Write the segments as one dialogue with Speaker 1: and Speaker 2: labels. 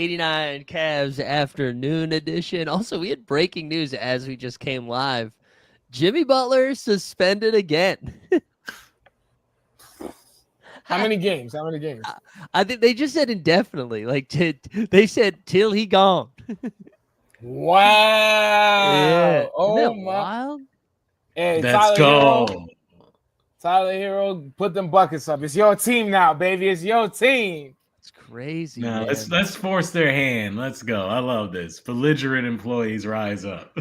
Speaker 1: 89 Cavs afternoon edition. Also, we had breaking news as we just came live. Jimmy Butler suspended again.
Speaker 2: How many games?
Speaker 1: I think they just said indefinitely. Like they said till he gone.
Speaker 2: Wow.
Speaker 1: Yeah.
Speaker 2: Oh,
Speaker 1: Isn't that
Speaker 2: my.
Speaker 1: wild?
Speaker 2: Hey,
Speaker 3: Let's go.
Speaker 2: Tyler Hero, put them buckets up. It's your team now, baby. It's your team.
Speaker 1: It's crazy.
Speaker 3: No,
Speaker 1: man.
Speaker 3: let's force their hand. Let's go. I love this. Belligerent employees rise up.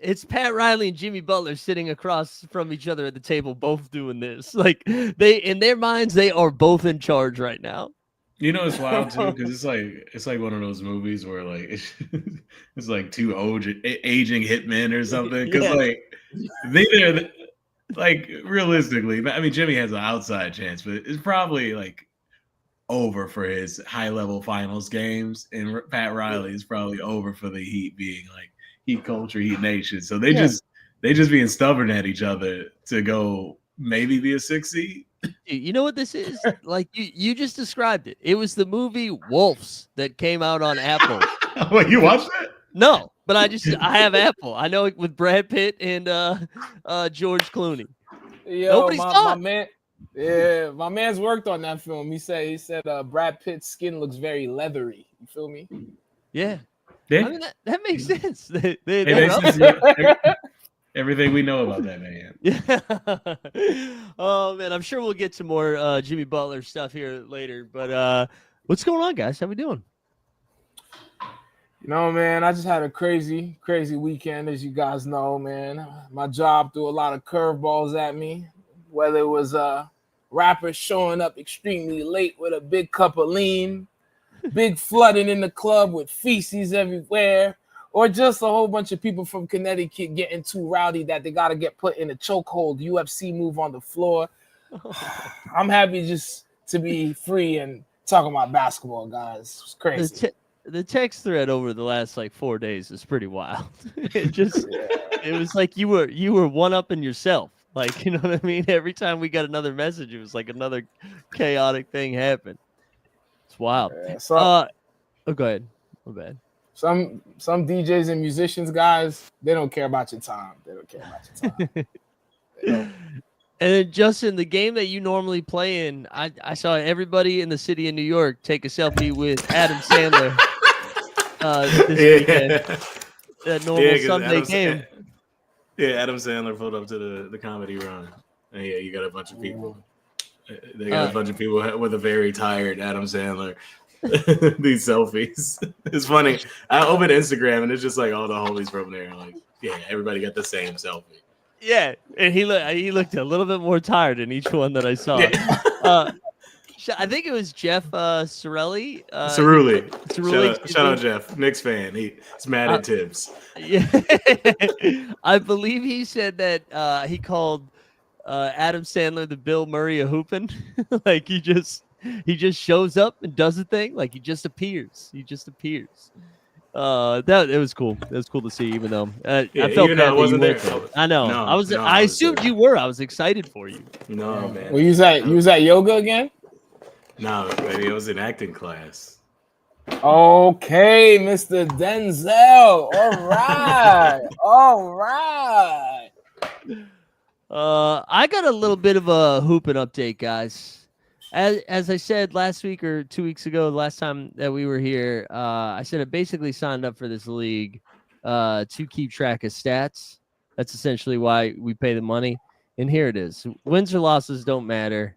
Speaker 1: It's Pat Riley and Jimmy Butler sitting across from each other at the table, both doing this. Like they, in their minds, they are both in charge right now.
Speaker 3: You know, it's wild too because it's like one of those movies where like it's like two aging hitmen or something. Because like they're like realistically, I mean, Jimmy has an outside chance, but it's probably like over for his high level finals games, and Pat Riley is probably over for the Heat being like Heat culture, Heat nation. So they just being stubborn at each other to go maybe be a 6 seed.
Speaker 1: You know what this is? Like you just described it. It was the movie Wolves that came out on Apple.
Speaker 3: Wait, you watched that?
Speaker 1: No, but I have Apple. I know it with Brad Pitt and George Clooney.
Speaker 2: Yo,
Speaker 1: Nobody's
Speaker 2: my man. Yeah, my man's worked on that film. He said Brad Pitt's skin looks very leathery. You feel me?
Speaker 1: Yeah.
Speaker 3: Yeah.
Speaker 1: I mean that makes sense.
Speaker 3: Everything we know about that man.
Speaker 1: Yeah. Oh man, I'm sure we'll get to more Jimmy Butler stuff here later. But what's going on, guys? How we doing?
Speaker 2: You know, man, I just had a crazy weekend, as you guys know, man. My job threw a lot of curveballs at me, whether it was rappers showing up extremely late with a big cup of lean, big flooding in the club with feces everywhere, or just a whole bunch of people from Connecticut getting too rowdy that they got to get put in a chokehold, UFC move on the floor. I'm happy just to be free and talking about basketball, guys. It's crazy.
Speaker 1: The text thread over the last like 4 days is pretty wild. It was like you were one-upping yourself. Like, you know what I mean? Every time we got another message, it was like another chaotic thing happened. It's wild. Yeah, go ahead. My bad.
Speaker 2: Some DJs and musicians, guys, they don't care about your time. They don't care about your time.
Speaker 1: And then, Justin, the game that you normally play in, I saw everybody in the city of New York take a selfie with Adam Sandler this weekend. That normal Sunday game.
Speaker 3: Yeah, Adam Sandler pulled up to the comedy run. And yeah, you got a bunch of people. They got a bunch of people with a very tired Adam Sandler. These selfies. It's funny. I opened Instagram and it's just like all the homies from there. Like, yeah, everybody got the same selfie.
Speaker 1: Yeah, and he looked a little bit more tired in each one that I saw. I think it was Jeff Cerulli.
Speaker 3: Shout out Jeff, Knicks fan. He's mad at Tibbs.
Speaker 1: Yeah, I believe he said that he called Adam Sandler the Bill Murray of hooping. Like he just shows up and does a thing. Like he just appears. It was cool. It was cool to see, even though I felt bad that you weren't there. I know. No, I assumed you were. I was excited for you.
Speaker 3: No, man.
Speaker 2: Well, you was at yoga again?
Speaker 3: No, baby, it was an acting class.
Speaker 2: Okay, Mr. Denzel. All right.
Speaker 1: I got a little bit of a hooping update, guys. As I said last week or 2 weeks ago, the last time that we were here, I said I basically signed up for this league to keep track of stats. That's essentially why we pay the money. And here it is. Wins or losses don't matter.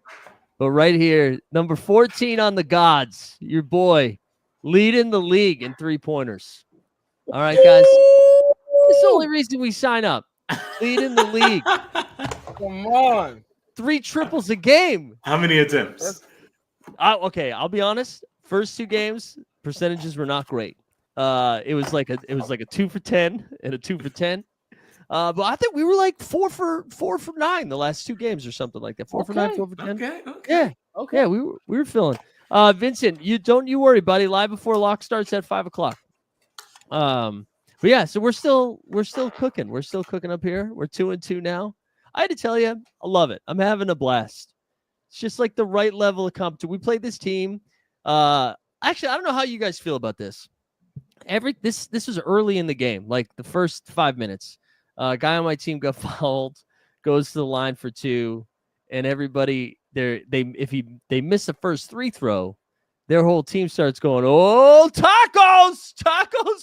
Speaker 1: But right here, number 14 on the gods, your boy, leading the league in three-pointers. All right, guys. It's the only reason we sign up. Leading the league.
Speaker 2: Come on.
Speaker 1: 3 triples a game.
Speaker 3: How many attempts?
Speaker 1: Okay, I'll be honest. First 2 games, percentages were not great. It was like a 2 for 10 and a 2 for 10. But I think we were like 4 for 9 the last 2 games or something like that. 4 for 9, 4 for 10.
Speaker 3: Okay.
Speaker 1: Yeah. Okay. Yeah, we were feeling. Vincent, don't you worry, buddy. Live before lock starts at 5:00. But yeah, so we're still cooking. We're still cooking up here. We're 2-2 now. I had to tell you, I love it. I'm having a blast. It's just like the right level of competition. We played this team. Actually, I don't know how you guys feel about this. This was early in the game, like the first 5 minutes. A guy on my team got fouled, goes to the line for 2, and everybody they miss the first free throw, their whole team starts going, "Oh, tacos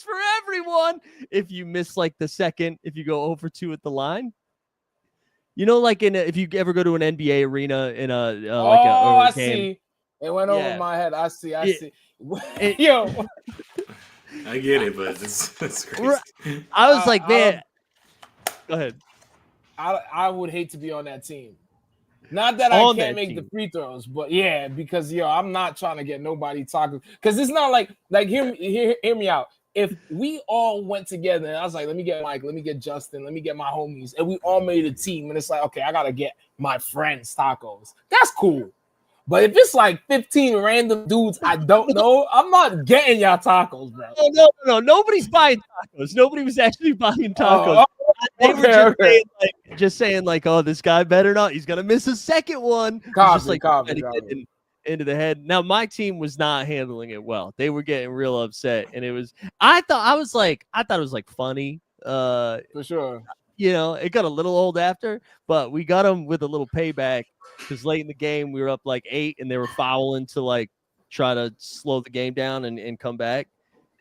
Speaker 1: for everyone!" If you miss like the second, if you go over 2 at the line, like if you ever go to an NBA arena in
Speaker 2: I
Speaker 1: game.
Speaker 2: see. It went over my head. I see. Yo.
Speaker 3: I get it, but that's crazy.
Speaker 1: I was like, man. Go ahead.
Speaker 2: I would hate to be on that team. Not that I can't make the free throws, but yeah, because I'm not trying to get nobody tacos. Because it's not like hear me out. If we all went together and I was like, let me get Mike, let me get Justin, let me get my homies, and we all made a team, and it's like, okay, I gotta get my friends tacos. That's cool. But if it's like 15 random dudes I don't know, I'm not getting y'all tacos, bro.
Speaker 1: No. Nobody's buying tacos. Nobody was actually buying tacos. They were just saying, oh, this guy better not. He's gonna miss a second one. Into the head. Now my team was not handling it well. They were getting real upset, and it was. I thought it was like funny.
Speaker 2: For sure.
Speaker 1: It got a little old after, but we got them with a little payback because late in the game we were up like 8, and they were fouling to try to slow the game down and come back.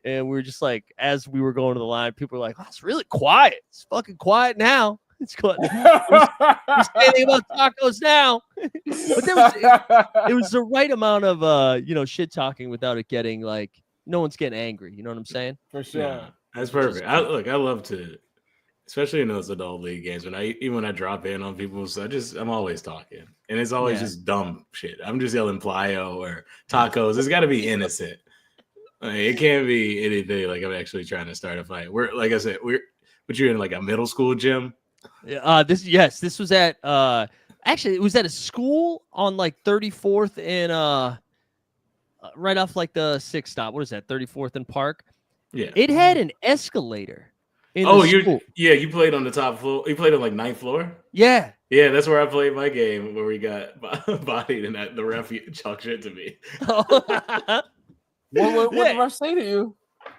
Speaker 1: And we were just like, as we were going to the line, people were like, "Oh, it's really quiet. It's fucking quiet now. It's quiet. We're standing about tacos now." But it was the right amount of shit talking without it getting no one's getting angry. You know what I'm saying?
Speaker 2: For sure.
Speaker 3: Yeah, that's perfect. I love to, especially in those adult league games, when I drop in on people, I'm always talking, and it's always just dumb shit. I'm just yelling plyo or tacos. It's got to be innocent. It can't be anything like I'm actually trying to start a fight. We're like I said, but you're in like a middle school gym.
Speaker 1: This was at actually it was at a school on 34th and right off the 6th stop. What is that? 34th and Park.
Speaker 3: Yeah.
Speaker 1: It had an escalator.
Speaker 3: You played on the top floor. You played on 9th floor.
Speaker 1: Yeah.
Speaker 3: Yeah, that's where I played my game where we got bodied and the ref chalked shit to me.
Speaker 2: What did the ref say to you?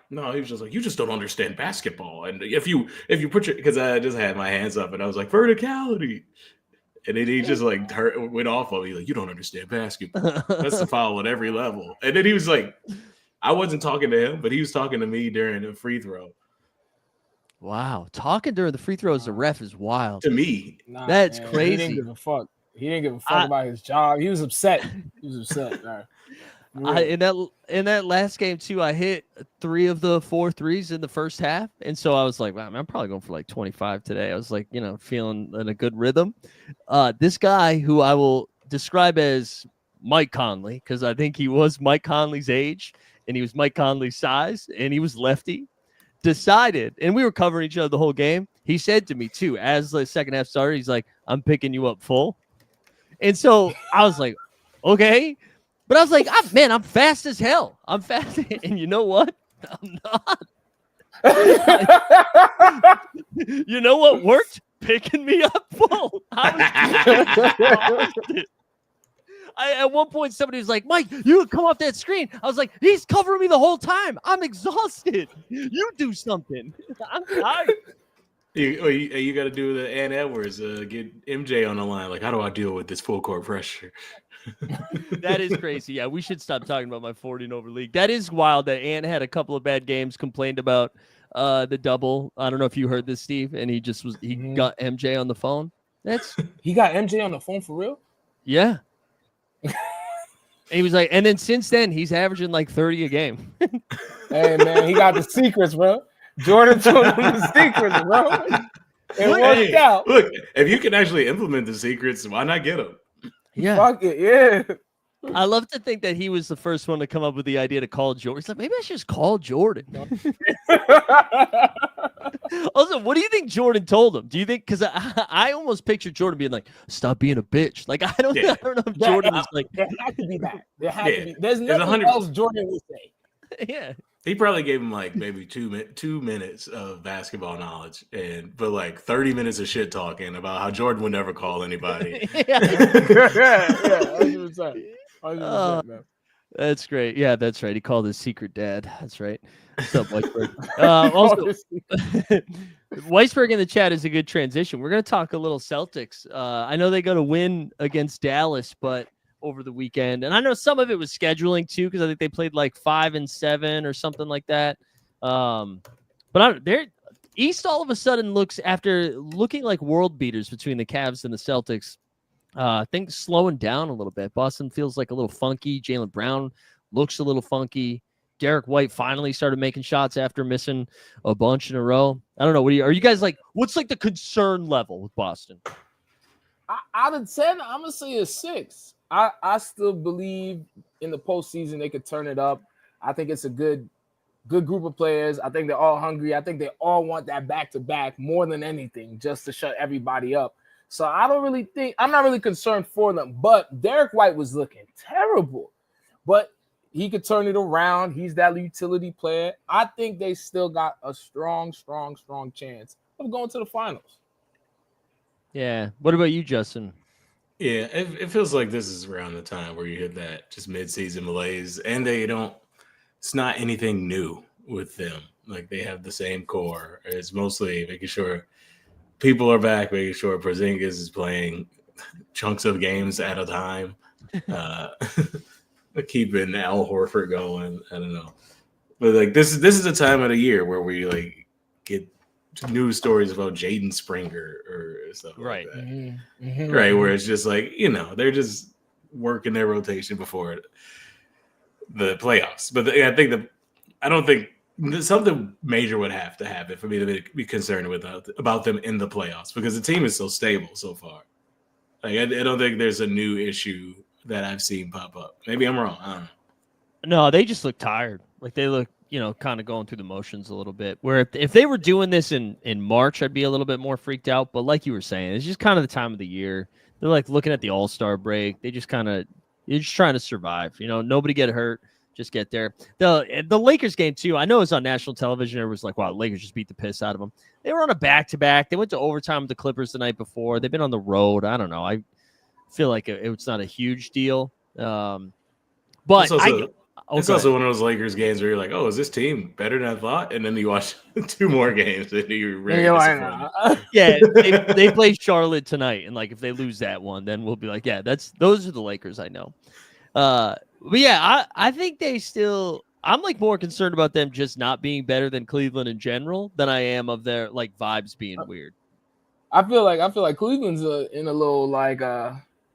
Speaker 3: No, he was just like, "You just don't understand basketball." And if you put because I just had my hands up and I was like, "Verticality," and then he just went off on me like, "You don't understand basketball." That's the foul at every level. And then he was like, I wasn't talking to him, but he was talking to me during the free throw.
Speaker 1: Wow, talking during the free throws, the ref is wild
Speaker 3: to me.
Speaker 1: That's crazy.
Speaker 2: He didn't give a fuck. He didn't give a fuck about his job. He was upset.
Speaker 1: In that last game too, I hit 3 of the 4 threes in the first half, and so I was like, "Wow, man, I'm probably going for 25 today." I was feeling in a good rhythm. This guy, who I will describe as Mike Conley, because I think he was Mike Conley's age, and he was Mike Conley's size, and he was lefty. Decided, and we were covering each other the whole game. He said to me too, as the second half started, he's like, "I'm picking you up full," and so I was like, "Okay." But I was like, I'm fast as hell. I'm fast. And you know what? I'm not. You know what worked? Picking me up full. At one point, somebody was like, "Mike, you come off that screen." I was like, "He's covering me the whole time. I'm exhausted. You do something." I'm tired.
Speaker 3: You got to do the Ann Edwards, get MJ on the line. How do I deal with this full court pressure?
Speaker 1: That is crazy. Yeah, we should stop talking about my 40 and over league. That is wild that Ann had a couple of bad games, complained about the double. I don't know if you heard this, Steve, and he got MJ on the phone.
Speaker 2: He got MJ on the phone for real?
Speaker 1: Yeah. And he was like, and then since then he's averaging 30 a game.
Speaker 2: Hey man, he got the secrets, bro. Jordan told him the secrets, bro. It worked out.
Speaker 3: Look, if you can actually implement the secrets, why not get them?
Speaker 1: Yeah.
Speaker 2: Fuck it, yeah.
Speaker 1: I love to think that he was the first one to come up with the idea to call Jordan. He's like, maybe I should just call Jordan. Also, what do you think Jordan told him? Do you think, because I almost pictured Jordan being like, "Stop being a bitch." I don't know if Jordan was like,
Speaker 2: there had to be that. There had to be. There's nothing else Jordan would say.
Speaker 1: Yeah.
Speaker 3: He probably gave him like maybe 2 minutes of basketball knowledge, but like 30 minutes of shit talking about how Jordan would never call anybody.
Speaker 2: Yeah, 100%. 100%, man.
Speaker 1: That's great. Yeah, that's right. He called his secret dad. That's right. What's up, Weisberg? Also, Weisberg in the chat is a good transition. We're going to talk a little Celtics. I know they got a win against Dallas, but over the weekend, and I know some of it was scheduling too, because I think they played like 5 and 7 or something like that. But they're East all of a sudden looks, after looking like world beaters between the Cavs and the Celtics. I think slowing down a little bit. Boston feels like a little funky. Jaylen Brown looks a little funky. Derek White finally started making shots after missing a bunch in a row. I don't know. Are you guys like? What's like the concern level with Boston?
Speaker 2: Out of 10, I'm gonna say a 6. I still believe in the postseason they could turn it up. I think it's a good group of players. I think they're all hungry. I think they all want that back-to-back more than anything, just to shut everybody up. So I'm not really concerned for them. But Derek White was looking terrible. But he could turn it around. He's that utility player. I think they still got a strong chance of going to the finals.
Speaker 1: Yeah. What about you, Justin?
Speaker 3: Yeah, it feels like this is around the time where you hit that just mid-season malaise, and it's not anything new with them. Like, they have the same core. It's mostly making sure people are back, making sure Porzingis is playing chunks of games at a time, keeping Al Horford going. I don't know, but like this is a time of the year where we like get news stories about Jaden Springer or something
Speaker 1: right.
Speaker 3: like that.
Speaker 2: Mm-hmm.
Speaker 3: Right, where it's just like, they're just working their rotation before the playoffs. But I don't think something major would have to happen for me to be concerned about them in the playoffs, because the team is so stable so far. Like, I don't think there's a new issue that I've seen pop up. Maybe I'm wrong. I don't know.
Speaker 1: No, they just look tired. Like, they look, kind of going through the motions a little bit. Where if they were doing this in March, I'd be a little bit more freaked out. But like you were saying, it's just kind of the time of the year. They're like looking at the All-Star break. They just you're just trying to survive. Nobody get hurt. Just get there. The Lakers game too. I know it's on national television. It was like, wow, Lakers just beat the piss out of them. They were on a back-to-back. They went to overtime with the Clippers the night before. They've been on the road. I don't know. I feel like it's not a huge deal. But
Speaker 3: it's also one of those Lakers games where you're like, oh, is this team better than I thought? And then you watch 2 more games and you're really disappointed.
Speaker 1: Yeah, they play Charlotte tonight, and like if they lose that one, then we'll be like, yeah, those are the Lakers I know. But yeah, I think I'm like more concerned about them just not being better than Cleveland in general than I am of their like vibes being weird.
Speaker 2: I feel like Cleveland's in a little like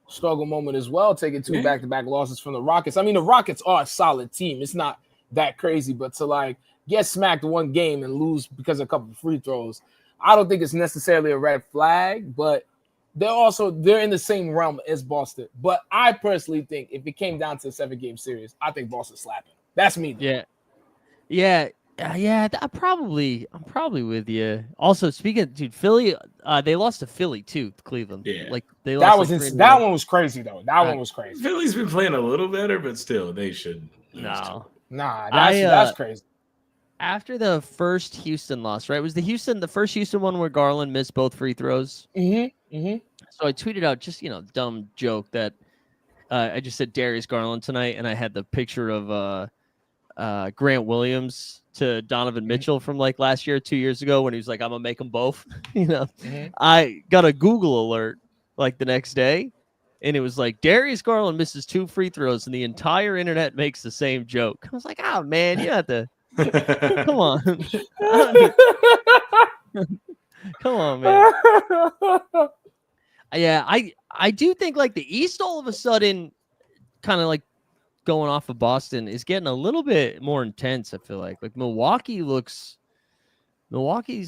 Speaker 2: struggle moment as well, taking 2 back-to-back losses from the Rockets. I mean, the Rockets are a solid team. It's not that crazy, but to like get smacked one game and lose because of a couple of free throws, I don't think it's necessarily a red flag, but they're in the same realm as Boston. But I personally think if it came down to a 7-game series, I think Boston slapping. That's me, though.
Speaker 1: Yeah. I'm probably with you. Also, speaking of, dude, Philly, they lost to Philly too. Cleveland,
Speaker 3: like
Speaker 1: they lost.
Speaker 2: That one was crazy though. That one was crazy.
Speaker 3: Philly's been playing a little better, but still, they should.
Speaker 1: No,
Speaker 2: that's crazy.
Speaker 1: After the first Houston loss, right? Was the first Houston one where Garland missed both free throws?
Speaker 2: Mm-hmm.
Speaker 1: So I tweeted out just dumb joke that I just said Darius Garland tonight, and I had the picture of Grant Williams to Donovan Mitchell from like last year, 2 years ago, when he was like, I'm gonna make them both. I got a Google alert like the next day, and it was like Darius Garland misses 2 free throws, and the entire internet makes the same joke. I was like, oh man, you have to come on. Come on, man. Yeah, I do think like the East all of a sudden kind of like going off of Boston is getting a little bit more intense. I feel like Milwaukee's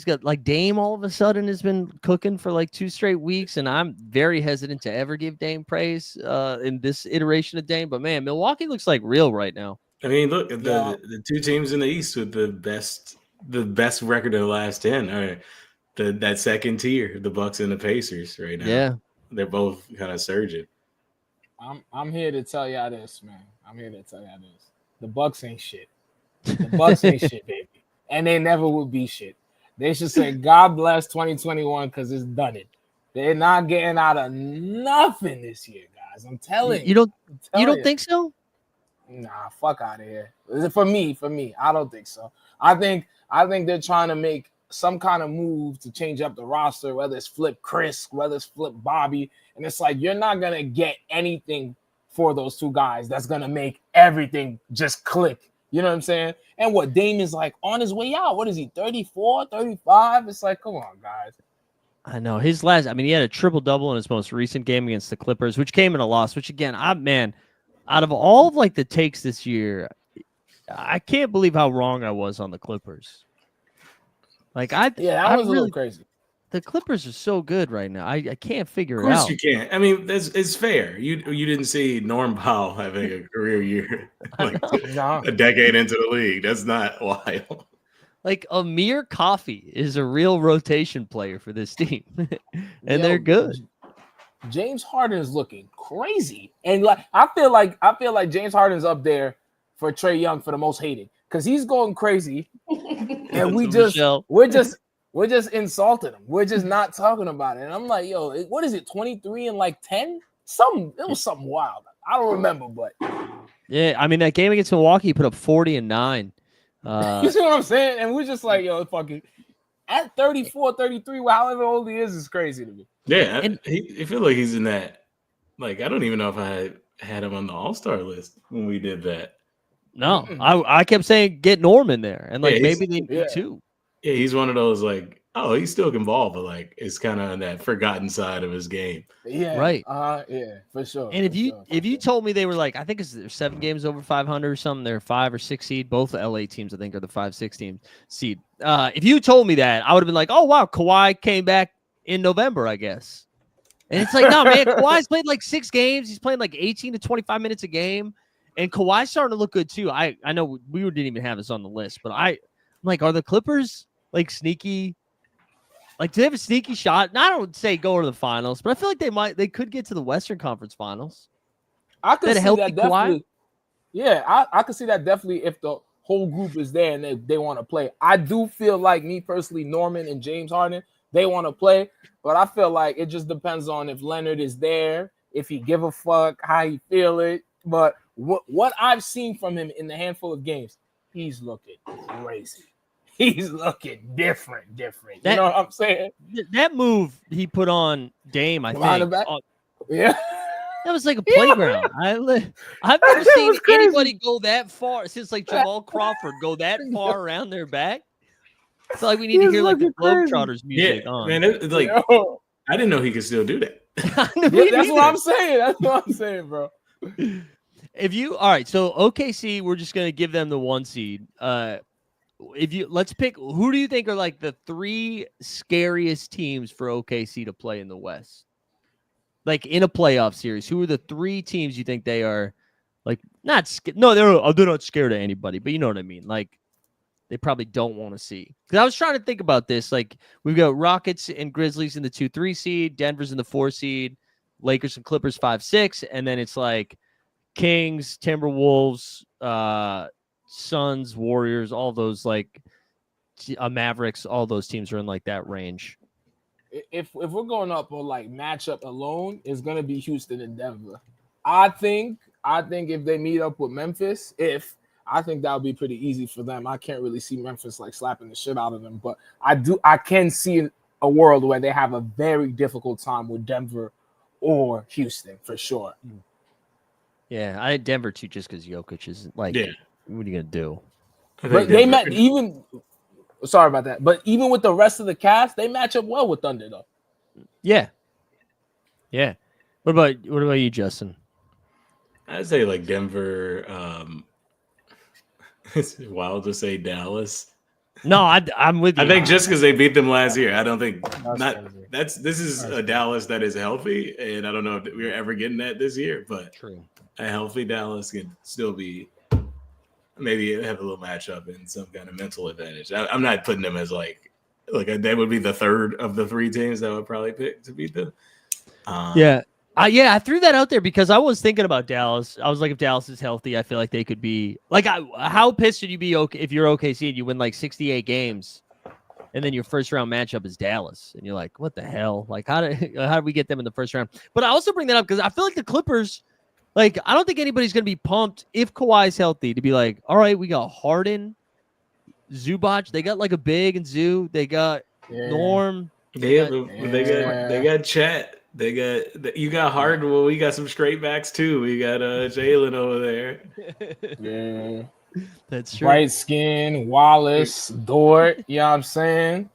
Speaker 1: got like Dame all of a sudden has been cooking for like 2 straight weeks, and I'm very hesitant to ever give Dame praise in this iteration of Dame. But man, Milwaukee looks like real right now.
Speaker 3: I mean, look at the 2 teams in the East with the best record of the last 10 are that second tier, the Bucks and the Pacers right now.
Speaker 1: Yeah,
Speaker 3: they're both kind of surging.
Speaker 2: I'm here to tell y'all this, man. The Bucks ain't shit. The Bucks ain't shit, baby, and they never will be shit. They should say God bless 2021 because it's done it. They're not getting out of nothing this year, guys. I'm telling you.
Speaker 1: You don't think so?
Speaker 2: Nah, fuck out of here. For me, I don't think so. I think they're trying to make some kind of move to change up the roster, whether it's flip Chris, whether it's flip Bobby, and it's like you're not gonna get anything for those two guys that's gonna make everything just click. You know what I'm saying? And what Damon's like on his way out. What is he, 34, 35? It's like, come on, guys.
Speaker 1: I know he had a triple-double in his most recent game against the Clippers, which came in a loss, which again, out of all of like the takes this year, I can't believe how wrong I was on the Clippers. Like that was
Speaker 2: a little crazy.
Speaker 1: The Clippers are so good right now. I can't figure it out.
Speaker 3: Of course you can't. I mean, it's fair. You didn't see Norm Powell having a career year like a decade into the league. That's not wild.
Speaker 1: Like Amir Coffey is a real rotation player for this team, and they're good.
Speaker 2: James Harden is looking crazy, and like I feel like James Harden's up there for Trae Young for the most hated because he's going crazy, and we're just insulting him. We're just not talking about it. And I'm like, yo, what is it? 23 and like 10? It was something wild. I don't remember, but
Speaker 1: yeah, I mean that game against Milwaukee, he put up 40 and 9.
Speaker 2: You see what I'm saying? And we're just like, yo, fucking at 34, 33, however old he is crazy to me.
Speaker 3: Yeah, I feel like he's in that. Like, I don't even know if I had him on the All-Star list when we did that.
Speaker 1: No, I kept saying get Norm in there, and like maybe they need two.
Speaker 3: Yeah, he's one of those like, oh, he still can ball, but like it's kind of on that forgotten side of his game.
Speaker 2: Yeah,
Speaker 1: right.
Speaker 2: Yeah, for sure.
Speaker 1: And if you told me they were like, I think it's 7 games over 500 or something, they're 5 or 6 seed. Both the LA teams, I think, are the 5-6 team seed. If you told me that, I would have been like, oh wow, Kawhi came back in November, I guess. And it's like, no, man, Kawhi's played like 6 games. He's playing like 18 to 25 minutes a game, and Kawhi's starting to look good too. I know we didn't even have this on the list, but I'm like, are the Clippers like sneaky? Like, do they have a sneaky shot? And I don't say go to the finals, but I feel like they could get to the Western Conference Finals.
Speaker 2: I could see that definitely. Yeah, I could see that definitely if the whole group is there and they want to play. I do feel like me personally, Norman and James Harden, they want to play, but I feel like it just depends on if Leonard is there, if he give a fuck, how he feel it. But what I've seen from him in the handful of games, he's looking crazy. He's looking different. You know what I'm saying?
Speaker 1: That move he put on Dame, I think.
Speaker 2: Yeah.
Speaker 1: That was like a playground. I've never seen anybody go that far since like Jamal Crawford go that far around their back. It's like we need to hear like the Globetrotters music on.
Speaker 3: Man, it's like I didn't know he could still do that.
Speaker 2: That's what I'm saying. That's what I'm saying, bro.
Speaker 1: All right, so OKC, we're just gonna give them the 1 seed. Let's pick, who do you think are like the 3 scariest teams for OKC to play in the West? Like in a playoff series, who are the 3 teams you think they are like not scared? No, they're not scared of anybody, but you know what I mean. Like they probably don't want to see. Because I was trying to think about this. Like we've got Rockets and Grizzlies in the 2-3 seed, Denver's in the 4 seed, Lakers and Clippers 5-6, and then it's like Kings, Timberwolves, Suns, Warriors, all those like Mavericks, all those teams are in like that range.
Speaker 2: If we're going up on like matchup alone, it's gonna be Houston and Denver. I think if they meet up with Memphis, I think that would be pretty easy for them. I can't really see Memphis like slapping the shit out of them, but I can see a world where they have a very difficult time with Denver or Houston for sure.
Speaker 1: Yeah, I had Denver too, just because Jokic is like, what are you gonna do?
Speaker 2: But they met even. Sorry about that, but even with the rest of the cast, they match up well with Thunder, though.
Speaker 1: Yeah. What about you, Justin?
Speaker 3: I'd say like Denver. It's wild to say Dallas.
Speaker 1: No, I'm with you.
Speaker 3: I think just because they beat them last year, I don't think this is a Dallas that is healthy, and I don't know if we're ever getting that this year, but a healthy Dallas can still be. Maybe have a little matchup and some kind of mental advantage. I'm not putting them as like that would be the third of the 3 teams that I would probably pick to beat them.
Speaker 1: Yeah, Yeah, I threw that out there because I was thinking about Dallas. I was like, if Dallas is healthy, I feel like they could be like. How pissed would you be if you're OKC and you win like 68 games, and then your first round matchup is Dallas, and you're like, what the hell? Like, how did we get them in the first round? But I also bring that up because I feel like the Clippers, like, I don't think anybody's gonna be pumped if Kawhi's healthy to be like, all right, we got Harden, Zubac, they got like a big and Zoo, they got Norm,
Speaker 3: they got Chet. You got Harden. Well, we got some straight backs too. We got Jalen over there.
Speaker 2: Yeah,
Speaker 1: that's true.
Speaker 2: Bright skin, Wallace, Dort. You know what I'm saying?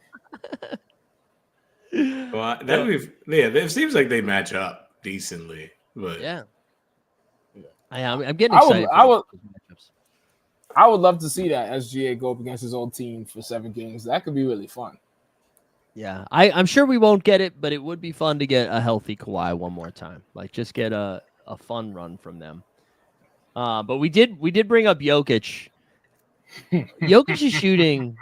Speaker 3: Well, it seems like they match up decently, but
Speaker 1: yeah. I'm getting excited.
Speaker 2: I would love to see that SGA go up against his old team for 7 games. That could be really fun.
Speaker 1: Yeah, I'm sure we won't get it, but it would be fun to get a healthy Kawhi one more time. Like, just get a fun run from them. But we did bring up Jokic. Jokic is shooting.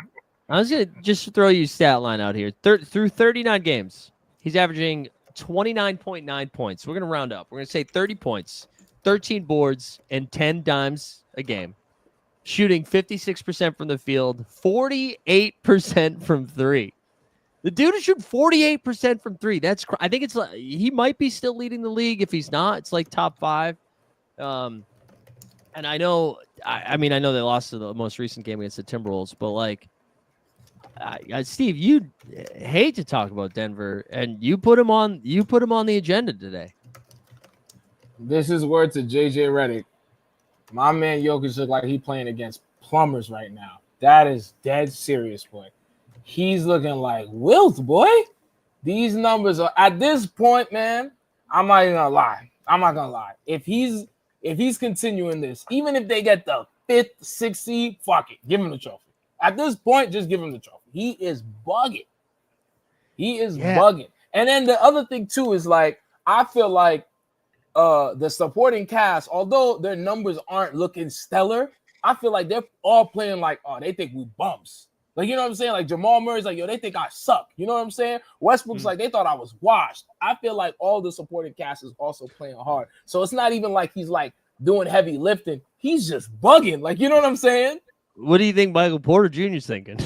Speaker 1: I was gonna just throw you a stat line out here. Through 39 games, he's averaging 29.9 points. We're gonna round up. We're gonna say 30 points, 13 boards, and 10 dimes a game. Shooting 56% from the field, 48% from 3. The dude is shooting 48% from 3. I think it's like he might be still leading the league. If he's not, it's like top 5. And I know, I mean, I know they lost to the most recent game against the Timberwolves, but like, Steve, you hate to talk about Denver, and you put him on the agenda today.
Speaker 2: This is word to JJ Redick. My man Jokic look like he playing against plumbers right now. That is dead serious, boy. He's looking like Wilt, boy. These numbers are at this point, man. I'm not even gonna lie. If he's continuing this, even if they get the 5th, 6th seed, fuck it, give him the trophy. At this point, just give him the trophy. He is bugging. Bugging. And then the other thing too is like I feel like the supporting cast, although their numbers aren't looking stellar, I feel like they're all playing like, oh, they think we bumps. Like, you know what I'm saying? Like Jamal Murray's like, yo, they think I suck. You know what I'm saying? Westbrook's like, they thought I was washed. I feel like all the supporting cast is also playing hard. So it's not even like he's like doing heavy lifting. He's just bugging. Like, you know what I'm saying?
Speaker 1: What do you think Michael Porter Jr.'s thinking?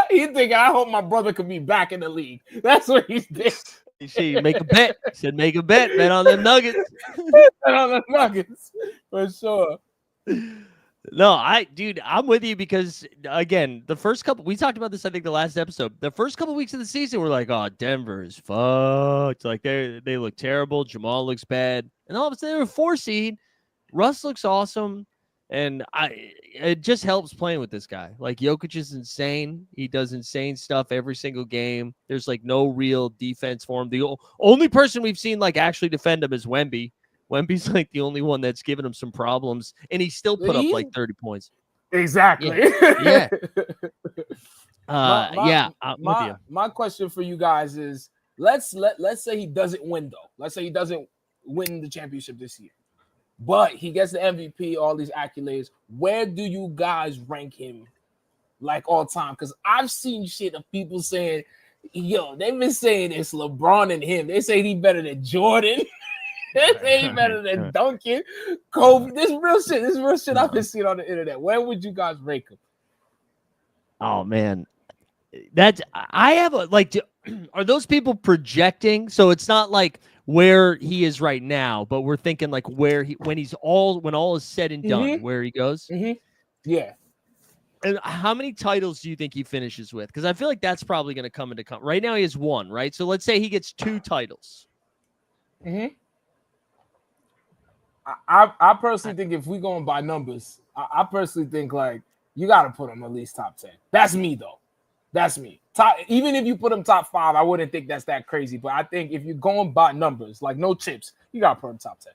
Speaker 2: He's thinking, I hope my brother could be back in the league. That's what he's thinking.
Speaker 1: You see, make a bet. He said, make a bet. Bet on them Nuggets.
Speaker 2: Bet on the Nuggets. For sure.
Speaker 1: No, I'm with you because, again, the first couple, we talked about this, I think, the last episode. The first couple weeks of the season, we're like, oh, Denver is fucked. Like, they look terrible. Jamal looks bad. And all of a sudden, they're a 4 seed. Russ looks awesome. And it just helps playing with this guy. Like, Jokic is insane. He does insane stuff every single game. There's, like, no real defense for him. The only person we've seen, like, actually defend him is Wemby. Wemby's like the only one that's given him some problems, and he still put up like 30 points.
Speaker 2: Exactly.
Speaker 1: Yeah. I'm with you.
Speaker 2: My question for you guys is: let's say he doesn't win though. Let's say he doesn't win the championship this year, but he gets the MVP, all these accolades. Where do you guys rank him, like all time? Because I've seen shit of people saying, "Yo, they've been saying it's LeBron and him. They say he better than Jordan." This ain't better than Duncan, Kobe. This real shit I've been seeing on the internet. Where would you guys rank him?
Speaker 1: Oh man, are those people projecting? So it's not like where he is right now, but we're thinking like when all is said and done, where he goes.
Speaker 2: Yeah.
Speaker 1: And how many titles do you think he finishes with? Because I feel like that's probably going to come into right now. He has 1, right? So let's say he gets 2 titles.
Speaker 2: I personally think if we going by numbers, I personally think like you got to put him at least top 10. That's me though. That's me. Even if you put him top 5, I wouldn't think that's that crazy. But I think if you're going by numbers, like no chips, you got to put him top 10.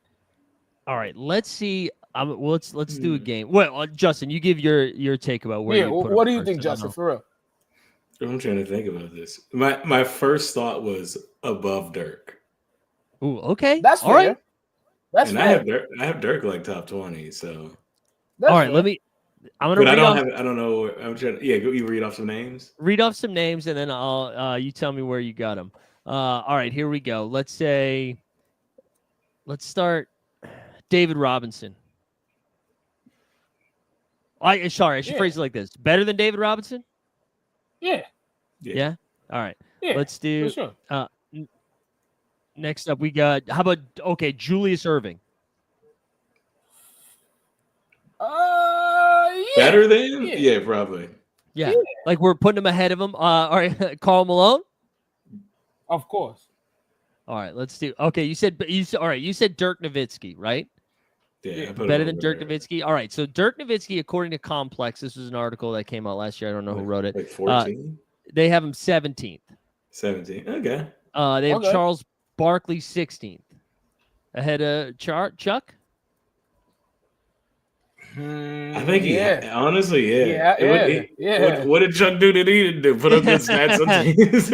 Speaker 1: All right, let's see. Let's do a game. Well, Justin, you give your take about where.
Speaker 2: Yeah, what do you think, Justin? For real.
Speaker 3: I'm trying to think about this. My first thought was above Dirk.
Speaker 1: Ooh, okay.
Speaker 2: That's
Speaker 1: all right.
Speaker 3: That's fair. I have Dirk like top 20. So
Speaker 2: that's
Speaker 1: all right,
Speaker 2: fair.
Speaker 3: I'm gonna. But I don't know. I'm trying. Yeah, you read off some names.
Speaker 1: Read off some names, and then I'll. You tell me where you got them. All right, here we go. Let's start David Robinson. I should phrase it like this. Better than David Robinson?
Speaker 2: Yeah.
Speaker 1: Yeah? All right.
Speaker 2: Yeah.
Speaker 1: Let's do
Speaker 2: For sure.
Speaker 1: Next up we got Julius Irving.
Speaker 2: Yeah.
Speaker 3: Better than? Yeah, probably.
Speaker 1: Yeah. Like we're putting him ahead of him. All right, Karl Malone?
Speaker 2: Of course.
Speaker 1: All right, let's do. Okay, you said Dirk Nowitzki, right?
Speaker 3: Yeah,
Speaker 1: better than Dirk Nowitzki. All right, so Dirk Nowitzki, according to Complex, this was an article that came out last year. I don't know who wrote it.
Speaker 3: Like 14?
Speaker 1: They have him 17th.
Speaker 3: 17. Okay.
Speaker 1: They have Charles Barkley 16th. Ahead of Chuck?
Speaker 3: I think honestly, yeah. What did Chuck do that he didn't do? Put up good stats on teams.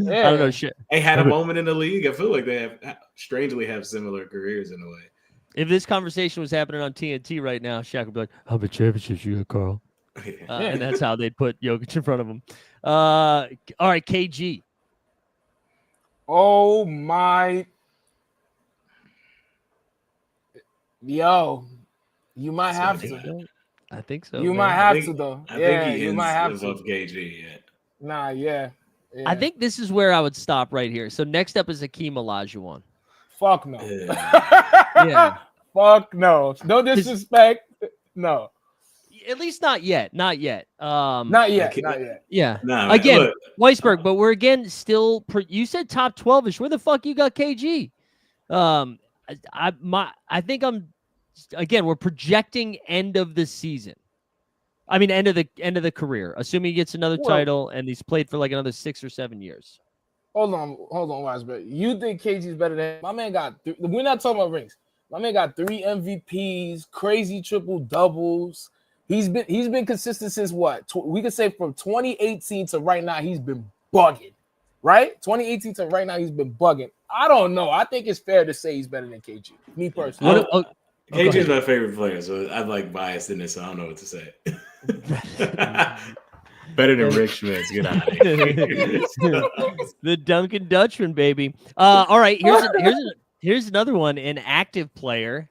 Speaker 1: I don't know shit.
Speaker 3: They had a moment in the league. I feel like they strangely have similar careers in a way.
Speaker 1: If this conversation was happening on TNT right now, Shaq would be like, "How many championships you got, Carl?" And that's how they'd put Jokic in front of him. All right, KG.
Speaker 2: Oh my! Yo, you might have to.
Speaker 1: I think so.
Speaker 2: You might have to though.
Speaker 3: I think he might have to. Above KG yet.
Speaker 2: Nah, yeah.
Speaker 1: I think this is where I would stop right here. So next up is Hakeem Olajuwon.
Speaker 2: Fuck no.
Speaker 1: Yeah.
Speaker 2: Fuck no. No disrespect. No.
Speaker 1: At least not yet. Not yet.
Speaker 2: Not yet. Not yet.
Speaker 1: Yeah.
Speaker 3: Nah,
Speaker 1: again,
Speaker 3: look.
Speaker 1: Weisberg, but we're again still. You said top 12ish. Where the fuck you got KG? I think I'm. Again, we're projecting end of the season. I mean, end of the career, assuming he gets another title and he's played for like another 6 or 7 years.
Speaker 2: Hold on, Weisberg. You think KG's better than my man? Got we're not talking about rings. My man got 3 MVPs, crazy triple doubles. He's been consistent since what? We could say from 2018 to right now, he's been bugging. Right? 2018 to right now, he's been bugging. I don't know. I think it's fair to say he's better than KG. Me personally.
Speaker 3: KG's my favorite player, so I'm like biased in this, so I don't know what to say. Better than Rick Schmitz. Get out of here.
Speaker 1: The Duncan Dutchman, baby. All right, here's another one. An active player.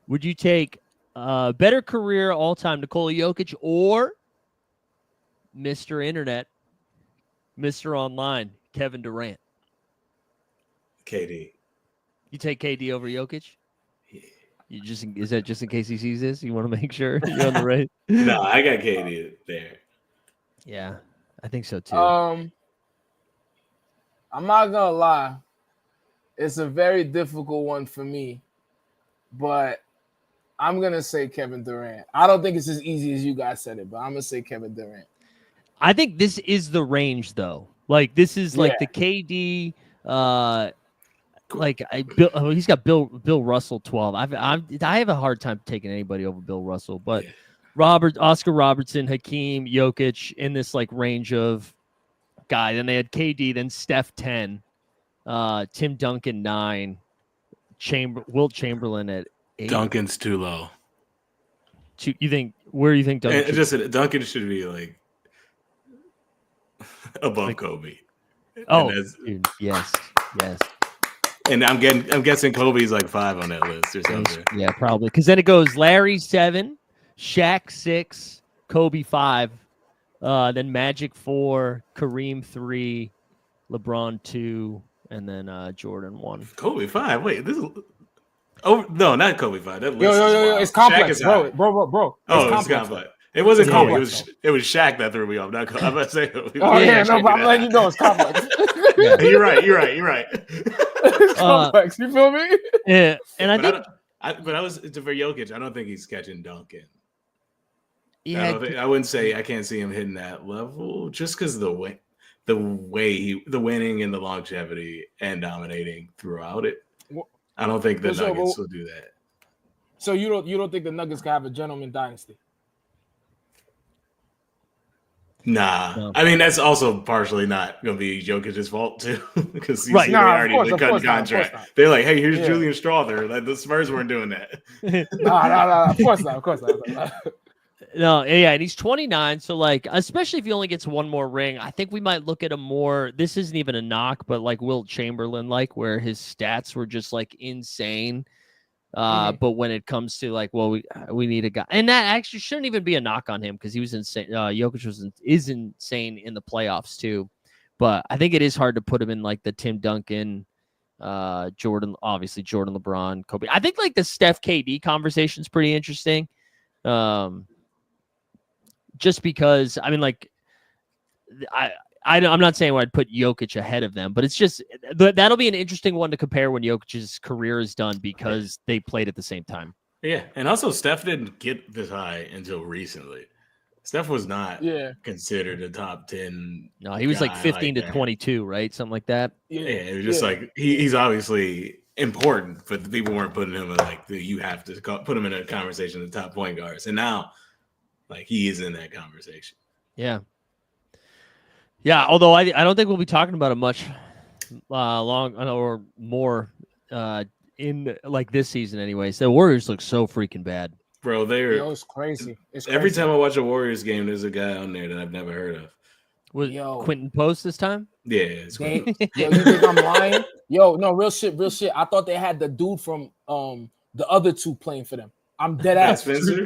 Speaker 1: Would you take better career all time Nikola Jokic or Mr. Internet, Mr. Online, Kevin Durant?
Speaker 3: KD.
Speaker 1: You take KD over Jokic? Is that just in case he sees this? You want to make sure you're on the right?
Speaker 3: No, I got KD there.
Speaker 1: Yeah, I think so too.
Speaker 2: I'm not gonna lie, it's a very difficult one for me, but I'm gonna say Kevin Durant. I don't think it's as easy as you guys said it, but I'm gonna say Kevin Durant.
Speaker 1: I think this is the range though. Like this is like the KD. He's got Bill Russell 12. I have a hard time taking anybody over Bill Russell, but Oscar Robertson, Hakeem, Jokic in this like range of guy. Then they had KD, then Steph 10, Tim Duncan 9, Wilt Chamberlain at 8.
Speaker 3: Duncan's too low.
Speaker 1: You think where do you think Duncan?
Speaker 3: Duncan should be like above Kobe.
Speaker 1: Oh, dude, yes.
Speaker 3: And I'm guessing Kobe's like 5 on that list or something.
Speaker 1: Yeah, probably. Because then it goes Larry 7, Shaq 6, Kobe 5, then Magic 4, Kareem 3, LeBron 2, and then Jordan 1.
Speaker 3: Kobe 5. Wait, this is no, not Kobe 5. That list
Speaker 2: yo, it's complex, bro.
Speaker 3: It's complex. It wasn't Kobe. It was Shaq that threw me off. Not Kobe. I'm about to say.
Speaker 2: But I'm letting you know it's complex.
Speaker 3: You're right.
Speaker 2: It's complex. You feel me?
Speaker 1: Yeah, and I think.
Speaker 3: But I was for Jokic. I don't think he's catching Duncan.
Speaker 1: Yeah,
Speaker 3: I wouldn't say I can't see him hitting that level just because the winning and the longevity and dominating throughout it. I don't think the Nuggets will do that.
Speaker 2: So you don't think the Nuggets can have a gentleman dynasty?
Speaker 3: Nah, no. I mean that's also partially not going to be Jokic's fault too, because he's already cut contract. They're like, "Hey, here's Julian Strawther." Like the Spurs weren't doing that.
Speaker 2: No, of course not.
Speaker 1: No, yeah, and he's 29. So, like, especially if he only gets one more ring, I think we might look at him more. This isn't even a knock, but like Wilt Chamberlain, like where his stats were just like insane. But when it comes to like, well, we need a guy, and that actually shouldn't even be a knock on him because he was insane. Jokic is insane in the playoffs too. But I think it is hard to put him in like the Tim Duncan, Jordan, obviously Jordan, LeBron, Kobe. I think like the Steph KD conversation is pretty interesting. Just because, I mean, like, I'm not saying I'd put Jokic ahead of them, but it's just that'll be an interesting one to compare when Jokic's career is done because they played at the same time.
Speaker 3: Yeah, and also Steph didn't get this high until recently. Steph was not considered a top 10.
Speaker 1: No, he was like 15 to 22, right? Something like that.
Speaker 3: Yeah, it was just like he's obviously important, but the people weren't putting him in like you have to put him in a conversation of the top point guards, and now like he is in that conversation.
Speaker 1: Yeah. Yeah, although I don't think we'll be talking about it much long or more in like this season anyways. The Warriors look so freaking bad.
Speaker 3: Bro,
Speaker 2: it's crazy.
Speaker 3: Every time I watch a Warriors game, there's a guy on there that I've never heard of.
Speaker 1: Was Quentin Post this time?
Speaker 3: Yeah, it's
Speaker 2: you think I'm lying? Yo, no, real shit. I thought they had the dude from the other two playing for them. I'm dead ass.
Speaker 3: Spencer?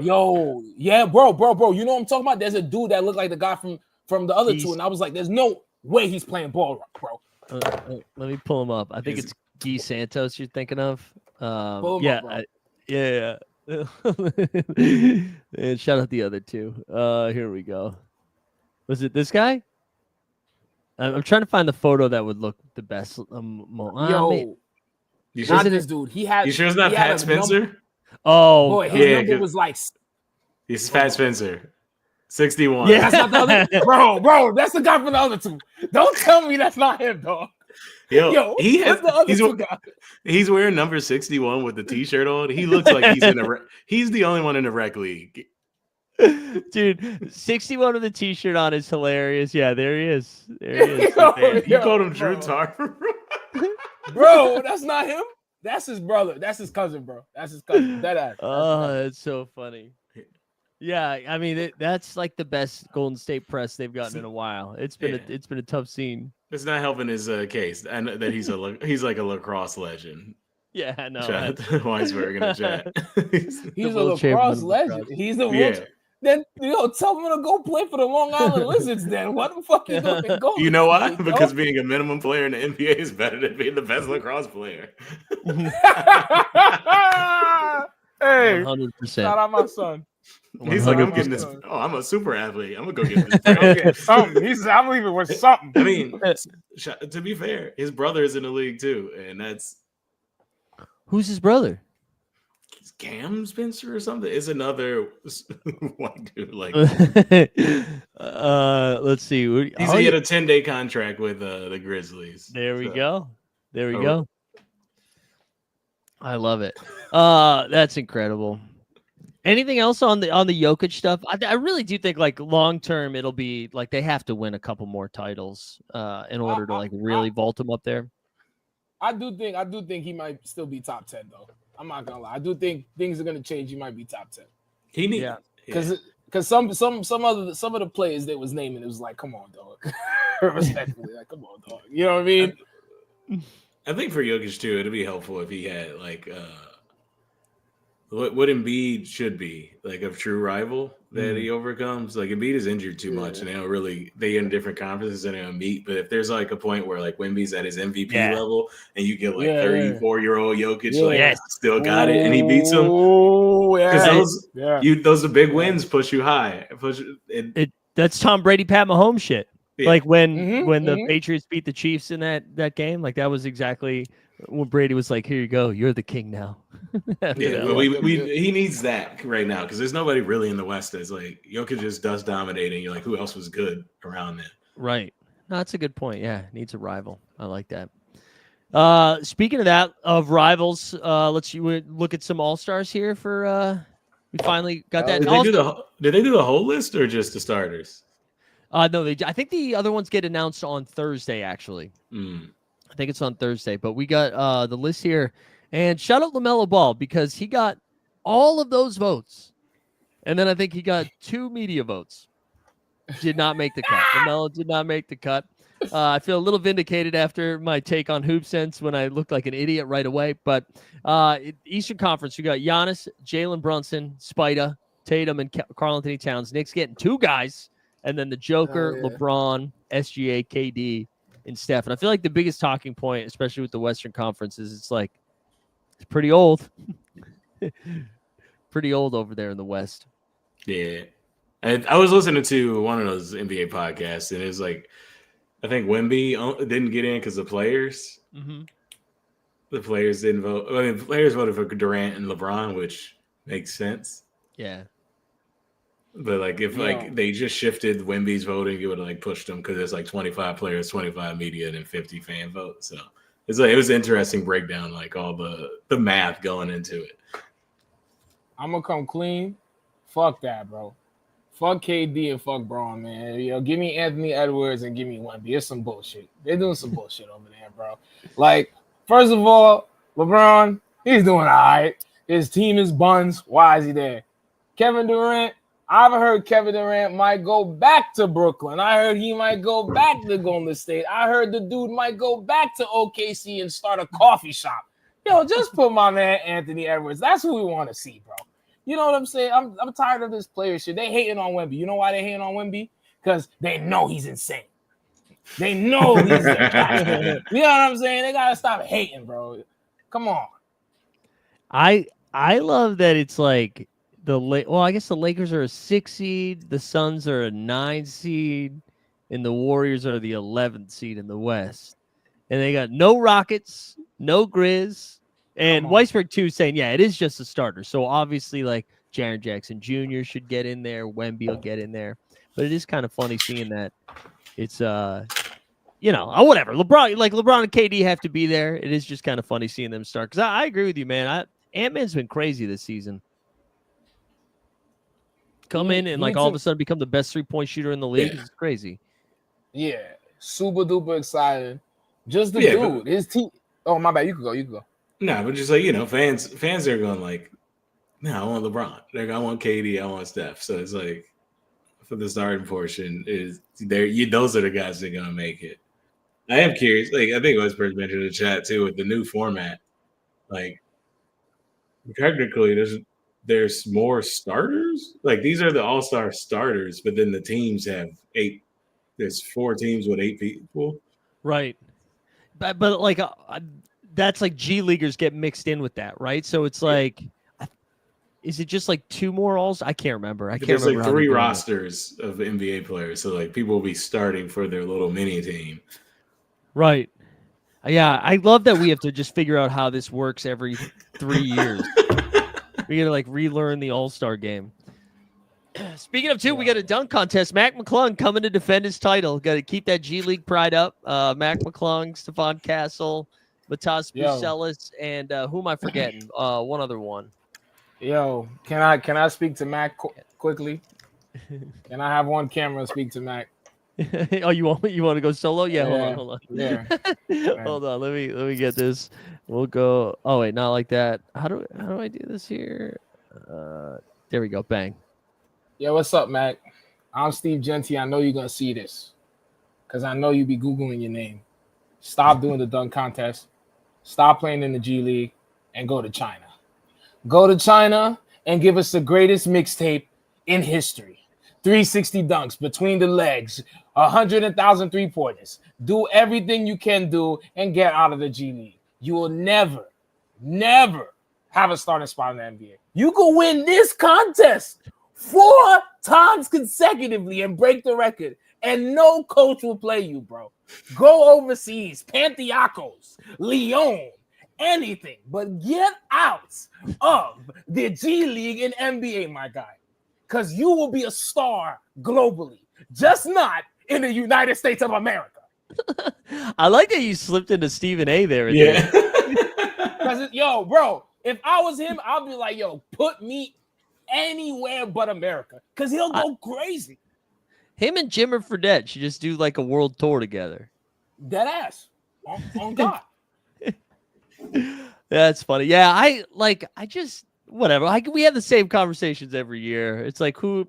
Speaker 2: Yo, yeah, bro. You know what I'm talking about? There's a dude that looked like the guy from the other two, and I was like, there's no way he's playing ball, bro.
Speaker 1: Let me pull him up. I think it's Guy Santos you're thinking of. Yeah. And shout out the other two. Here we go. Was it this guy? I'm trying to find the photo that would look the best.
Speaker 2: Not this dude. He had.
Speaker 3: You sure it's not Pat Spencer?
Speaker 1: Oh,
Speaker 2: boy, his number was like.
Speaker 3: He's Pat Spencer, 61.
Speaker 2: Yeah, that's not the other. Bro, that's the guy from the other two. Don't tell me that's not him, dog.
Speaker 3: Yo, he's wearing number 61 with the t-shirt on. He looks like he's the only one in the rec league.
Speaker 1: Dude, 61 with the t-shirt on is hilarious. Yeah, there he is.
Speaker 3: You called him Drew Tarver,
Speaker 2: bro. That's not him. That's his brother. That's his cousin, bro. That's his cousin. That's
Speaker 1: so funny. Yeah, I mean that's like the best Golden State press they've gotten in a while. It's been a tough scene.
Speaker 3: It's not helping his case, and that he's like a lacrosse legend.
Speaker 1: Yeah, I know.
Speaker 3: Weisberg in the chat.
Speaker 2: He's a lacrosse legend. He's the Then tell him to go play for the Long Island Lizards. Then what the fuck you doing?
Speaker 3: You know why? Because being a minimum player in the NBA is better than being the best lacrosse player.
Speaker 2: Hey,
Speaker 1: 100%.
Speaker 2: Shout out my son.
Speaker 3: He's like, I'm getting this. Oh, I'm a super athlete. I'm gonna go get this.
Speaker 2: Something. I'm leaving with something.
Speaker 3: I mean, to be fair, his brother is in the league too, and that's
Speaker 1: who's his brother?
Speaker 3: Cam Spencer or something. Is another white dude. Like,
Speaker 1: let's see.
Speaker 3: He had a 10-day contract with the Grizzlies.
Speaker 1: There we go. There we go. I love it. That's incredible. Anything else on the Jokic stuff? I really do think like long term it'll be like they have to win a couple more titles in order to like really vault him up there.
Speaker 2: I do think he might still be top 10 though. I'm not gonna lie. I do think things are gonna change. He might be top 10.
Speaker 3: He needs
Speaker 2: because some of the players they was naming, it was like, come on, dog. Respectfully, like, come on, dog. You know what I mean?
Speaker 3: I think for Jokic too, it'd be helpful if he had like what Embiid should be, like a true rival that he overcomes. Like Embiid is injured too much, and they in different conferences and they don't meet. But if there's like a point where like Wemby's at his MVP level, and you get like 34-year-old Jokic, still got it, and he beats him. Because those are big wins, push you high.
Speaker 1: That's Tom Brady, Pat Mahomes shit. Yeah. Like when the Patriots beat the Chiefs in that game, like that was exactly when Brady was like, "Here you go, you're the king now."
Speaker 3: He needs that right now because there's nobody really in the West that's like Jokic just does dominating. You're like, who else was good around that?
Speaker 1: Right. No, that's a good point. Yeah, needs a rival. I like that. Speaking of rivals, let's look at some all-stars here for. We finally got that.
Speaker 3: Did they do the whole list or just the starters?
Speaker 1: No, I think the other ones get announced on Thursday, actually. I think it's on Thursday, but we got the list here. And shout out LaMelo Ball because he got all of those votes. And then I think he got 2 media votes. Did not make the cut. LaMelo did not make the cut. I feel a little vindicated after my take on Hoop Sense when I looked like an idiot right away. But Eastern Conference, we got Giannis, Jalen Brunson, Spida, Tatum, and Karl Anthony Towns. Knicks getting 2 guys. And then the Joker, LeBron, SGA, KD, and Steph. And I feel like the biggest talking point, especially with the Western Conference, is it's pretty old. Pretty old over there in the West.
Speaker 3: Yeah. I was listening to one of those NBA podcasts, and it was like, I think Wemby didn't get in because the players.
Speaker 1: Mm-hmm.
Speaker 3: The players didn't vote. I mean, the players voted for Durant and LeBron, which makes sense.
Speaker 1: Yeah.
Speaker 3: But if they just shifted Wemby's voting, it would have pushed them because there's 25 players, 25 media, and then 50 fan votes. So it was an interesting breakdown, all the math going into it.
Speaker 2: I'm gonna come clean. Fuck that, bro. Fuck KD and fuck Braun, man. Give me Anthony Edwards and give me Wemby. It's some bullshit. They're doing some bullshit over there, bro. First of all, LeBron, he's doing all right. His team is buns. Why is he there? Kevin Durant, I've heard Kevin Durant might go back to Brooklyn. I heard he might go back to Golden State. I heard the dude might go back to OKC and start a coffee shop. Just put my man Anthony Edwards. That's who we want to see, bro. You know what I'm saying? I'm tired of this player shit. They hating on Wemby. You know why they hating on Wemby? Because they know he's insane. They know he's insane. You know what I'm saying? They gotta stop hating, bro. Come on.
Speaker 1: I love that it's I guess the Lakers are a 6 seed, the Suns are a 9 seed, and the Warriors are the 11th seed in the West. And they got no Rockets, no Grizz. And Weisberg, too, saying, yeah, it is just a starter. So, obviously, Jaren Jackson Jr. should get in there. Wemby will get in there. But it is kind of funny seeing that it's, whatever. LeBron and KD have to be there. It is just kind of funny seeing them start. Because I agree with you, man. Ant-Man's been crazy this season. Come in and, all of a sudden become the best three-point shooter in the league. Yeah. It's crazy.
Speaker 2: Yeah. Super duper excited. Just the dude. His team. Oh, my bad. You could go.
Speaker 3: No, but just fans are going no, I want LeBron. I want KD. I want Steph. So it's for the starting portion is there. Those are the guys that are going to make it. I am curious. I think Westbrook mentioned in the chat too with the new format. Technically, there's more starters. These are the all-star starters, but then the teams have 8. There's 4 teams with 8 people.
Speaker 1: Right. But that's G Leaguers get mixed in with that, right? So it's is it just 2 more alls? I can't remember. I can't remember.
Speaker 3: 3 rosters of NBA players, so people will be starting for their little mini team.
Speaker 1: Right. Yeah, I love that we have to just figure out how this works every 3 years. We got to relearn the All-Star game. Speaking of we got a dunk contest. Mac McClung coming to defend his title. Got to keep that G League pride up. Mac McClung, Stephon Castle, Matas Bucelis, and who am I forgetting? One other one.
Speaker 2: Yo, can I speak to Mac quickly? Can I have one camera speak to Mac?
Speaker 1: Oh, you want to go solo? Yeah, hold on.
Speaker 2: Yeah.
Speaker 1: Hold on. Let me get this. We'll go. Oh wait, not like that. How do I do this here? There we go. Bang.
Speaker 2: Yeah, what's up, Mac? I'm Steve Genty. I know you're gonna see this because I know you be Googling your name. Stop doing the dunk contest. Stop playing in the G League and go to China. Go to China and give us the greatest mixtape in history. 360 dunks between the legs, 100,000 3-pointers. Do everything you can do and get out of the G League. You will never have a starting spot in the NBA. You could win this contest 4 times consecutively and break the record, and no coach will play you, bro. Go overseas, Panathinaikos, Lyon, anything, but get out of the G League and NBA, my guy, because you will be a star globally, just not in the United States of America.
Speaker 1: I like that you slipped into Stephen A there.
Speaker 3: Yeah.
Speaker 2: Yo, bro, if I was him, I'd be like, yo, put me anywhere but America, because he'll go crazy.
Speaker 1: Him and Jimmer Fredette should just do a world tour together.
Speaker 2: Dead ass. On God.
Speaker 1: That's funny. Yeah, whatever. We have the same conversations every year. It's like who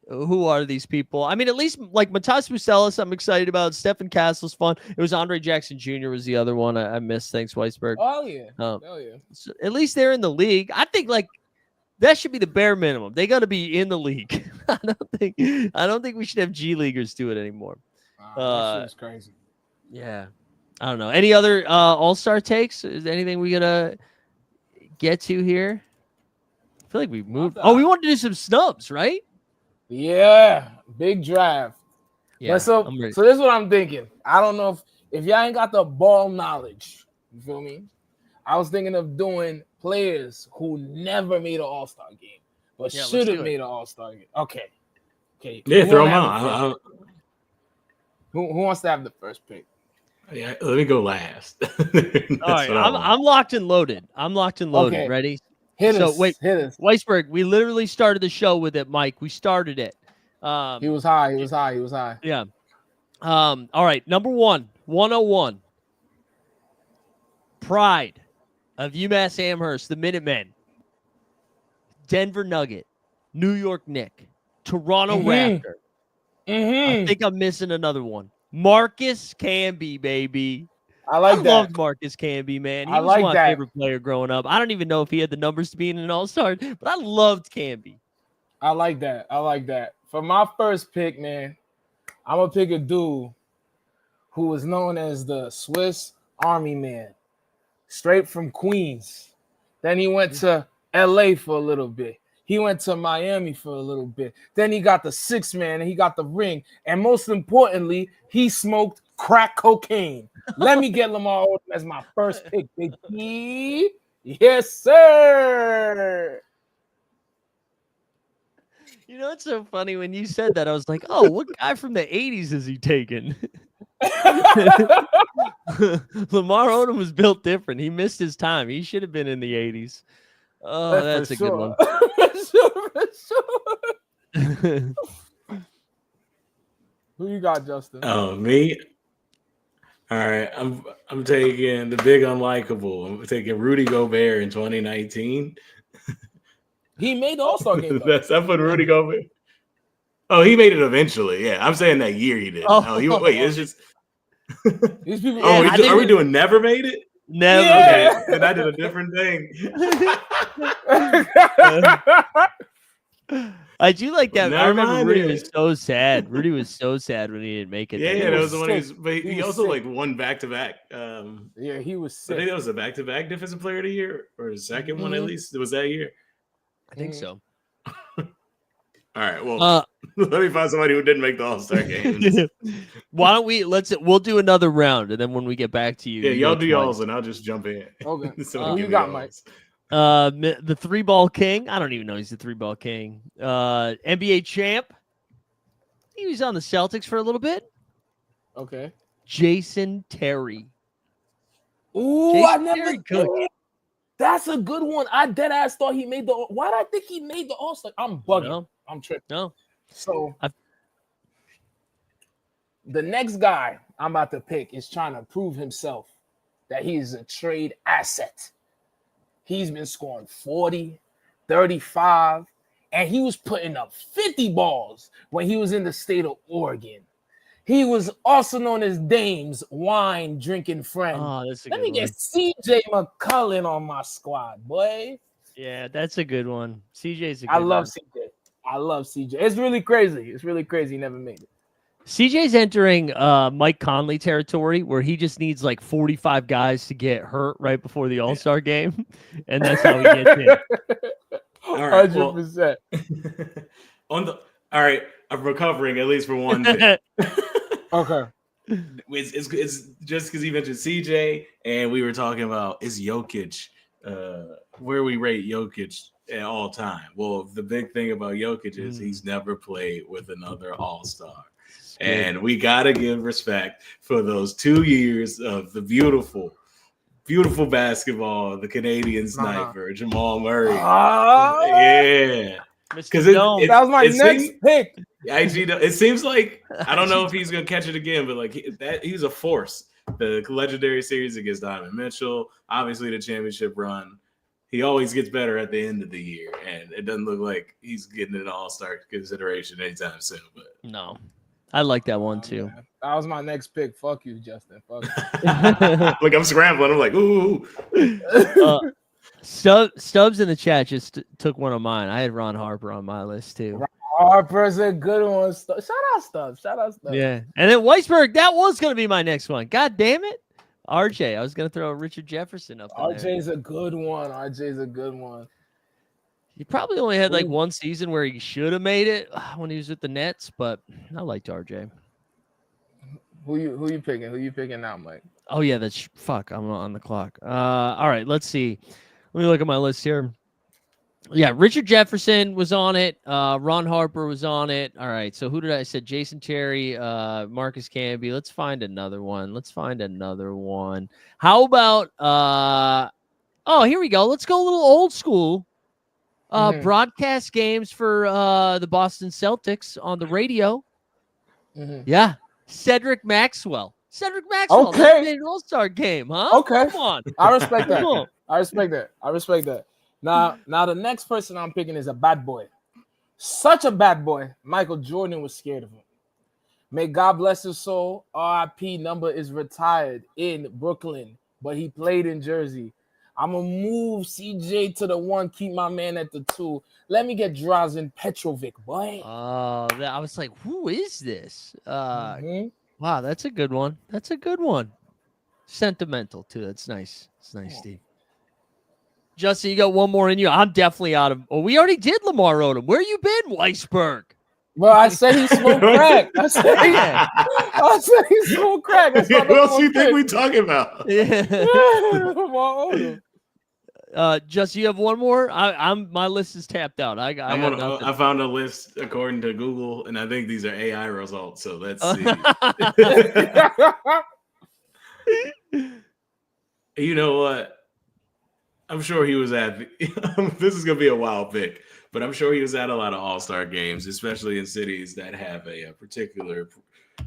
Speaker 1: are these people? I mean, at least like Matas Muselis, I'm excited about. Stephen Castle's fun. It was Andre Jackson Jr. was the other one I missed. Thanks, Weisberg.
Speaker 2: Oh yeah.
Speaker 1: So at least they're in the league. I think like that should be the bare minimum. They got to be in the league. I don't think we should have G Leaguers do it anymore.
Speaker 2: That shit's crazy.
Speaker 1: Yeah. I don't know. Any other All-Star takes? Is there anything we gotta get to here? I feel like we moved. We want to do some snubs, right?
Speaker 2: Yeah, big draft.
Speaker 1: Yeah.
Speaker 2: But so this is what I'm thinking. I don't know if y'all ain't got the ball knowledge. You feel me? I was thinking of doing players who never made an All-Star game, but should have made an All-Star game. Okay.
Speaker 3: Yeah, throw them out.
Speaker 2: Who wants to have the first pick?
Speaker 3: Yeah, let me go last.
Speaker 1: All right, I'm locked and loaded.
Speaker 2: Okay.
Speaker 1: Ready?
Speaker 2: Hit us.
Speaker 1: Weisberg, we literally started the show with it, Mike. We started it.
Speaker 2: He was high.
Speaker 1: Yeah. All right, number 101. Pride of UMass Amherst, the Minutemen. Denver Nugget, New York Knick, Toronto Raptor. I think I'm missing another one. Marcus Camby, baby.
Speaker 2: I
Speaker 1: loved Marcus Camby, man. He was my favorite player growing up. I don't even know if he had the numbers to be in an All-Star, but I loved Camby.
Speaker 2: I like that. For my first pick, man, I'm going to pick a dude who was known as the Swiss Army Man, straight from Queens. Then he went to LA for a little bit. He went to Miami for a little bit. Then he got the 6-man and he got the ring. And most importantly, he smoked crack cocaine. Let me get Lamar Odom as my first pick, baby. Yes, sir.
Speaker 1: You know, it's so funny when you said that. I was like, oh, what guy from the 80s is he taking? Lamar Odom was built different. He missed his time. He should have been in the 80s. Oh, that's a good one.
Speaker 2: Who you got, Justin?
Speaker 3: Oh, me? All right, I'm taking the big unlikable. I'm taking Rudy Gobert in 2019.
Speaker 2: He made the All-Star game.
Speaker 3: I put Rudy Gobert. Oh, he made it eventually. Yeah, I'm saying that year he did. It's just
Speaker 2: these people.
Speaker 3: Are we doing never made it?
Speaker 1: Never.
Speaker 3: Yeah. Okay, then I did a different thing.
Speaker 1: I do like that. I remember Rudy was so sad. Rudy was so sad when he didn't make it.
Speaker 3: Yeah, that was the one. But he also sick. Won back-to-back.
Speaker 2: Yeah, he was sick.
Speaker 3: I think that was a back-to-back Defensive Player of the Year, or the second one at least. It was that year.
Speaker 1: I think so.
Speaker 3: All right. Well, let me find somebody who didn't make the All-Star game.
Speaker 1: Why don't we'll do another round, and then when we get back to you,
Speaker 3: y'all do y'all's, and I'll just jump in.
Speaker 2: Okay. So you got Mike.
Speaker 1: The 3-ball king. I don't even know he's the 3-ball king. NBA champ. He was on the Celtics for a little bit.
Speaker 2: Okay.
Speaker 1: Jason Terry.
Speaker 2: Ooh, I never. That's a good one. I dead ass thought he made the. Why did I think he made the All-Star? I'm bugging.
Speaker 1: No.
Speaker 2: I'm tripping.
Speaker 1: No.
Speaker 2: So the next guy I'm about to pick is trying to prove himself that he's a trade asset. He's been scoring 40, 35, and he was putting up 50 balls when he was in the state of Oregon. He was also known as Dame's wine drinking friend.
Speaker 1: Oh, that's a
Speaker 2: Let
Speaker 1: good
Speaker 2: me
Speaker 1: one.
Speaker 2: get CJ McCollum on my squad, boy.
Speaker 1: Yeah, that's a good one. CJ's a good
Speaker 2: I love
Speaker 1: one.
Speaker 2: CJ. I love CJ. It's really crazy. He never made it.
Speaker 1: CJ's entering Mike Conley territory where he just needs like 45 guys to get hurt right before the All-Star game, and that's how he gets in.
Speaker 3: All right,
Speaker 2: 100%.
Speaker 3: All right, I'm recovering at least for one thing.
Speaker 2: Okay.
Speaker 3: It's just because he mentioned CJ, and we were talking about is Jokic, where we rate Jokic at all time. Well, the big thing about Jokic is he's never played with another All-Star. And we got to give respect for those 2 years of the beautiful, beautiful basketball, the Canadian sniper, Jamal Murray. Yeah.
Speaker 1: Because
Speaker 2: that was my next pick.
Speaker 3: It seems like, I don't know if he's going to catch it again, but like he's a force. The legendary series against Donovan Mitchell, obviously the championship run. he always gets better at the end of the year, and it doesn't look like he's getting an all-star consideration anytime soon. But
Speaker 1: no, I like that one too.
Speaker 2: Man. That was my next pick. Fuck you, Justin. Fuck
Speaker 3: like I'm scrambling. I'm like, ooh.
Speaker 1: Stubbs in the chat just took one of mine. I had Ron Harper on my list too.
Speaker 2: Ron Harper's a good one. Shout out Stubbs.
Speaker 1: Yeah, and then Weisberg. That was gonna be my next one. God damn it, RJ. I was gonna throw Richard Jefferson up.
Speaker 2: RJ's a good one.
Speaker 1: He probably only had like one season where he should have made it when he was with the Nets, but I liked RJ.
Speaker 2: Who you picking? Who you picking now, Mike?
Speaker 1: Oh yeah, that's fuck. I'm on the clock. All right, let's see. Let me look at my list here. Yeah, Richard Jefferson was on it. Ron Harper was on it. All right, so who did I said? Jason Terry, Marcus Camby. Let's find another one. How about oh, here we go. Let's go a little old school. Broadcast games for the Boston Celtics on the radio. Yeah, Cedric Maxwell.
Speaker 2: Okay,
Speaker 1: an All-Star game, huh?
Speaker 2: Okay,
Speaker 1: come on.
Speaker 2: I respect that. I respect that. Now the next person I'm picking is a bad boy. Such a bad boy. Michael Jordan was scared of him. May God bless his soul. RIP number is retired in Brooklyn, but he played in Jersey. I'm going to move CJ to the 1, keep my man at the 2. Let me get Drazen Petrovic, boy.
Speaker 1: Oh, I was like, who is this? Wow, that's a good one. Sentimental, too. That's nice. It's nice, Steve. Justin, you got one more in you. I'm definitely out of... Oh, we already did Lamar Odom. Where you been, Weisberg?
Speaker 2: Well, I said he smoked crack. I said he smoked crack.
Speaker 3: What else do you think we talking about?
Speaker 2: Lamar Odom.
Speaker 1: Justin, you have one more? My list is tapped out.
Speaker 3: I found a list according to Google, and I think these are AI results. So let's see. You know what? I'm sure he was at. This is gonna be a wild pick, but I'm sure he was at a lot of All-Star games, especially in cities that have a particular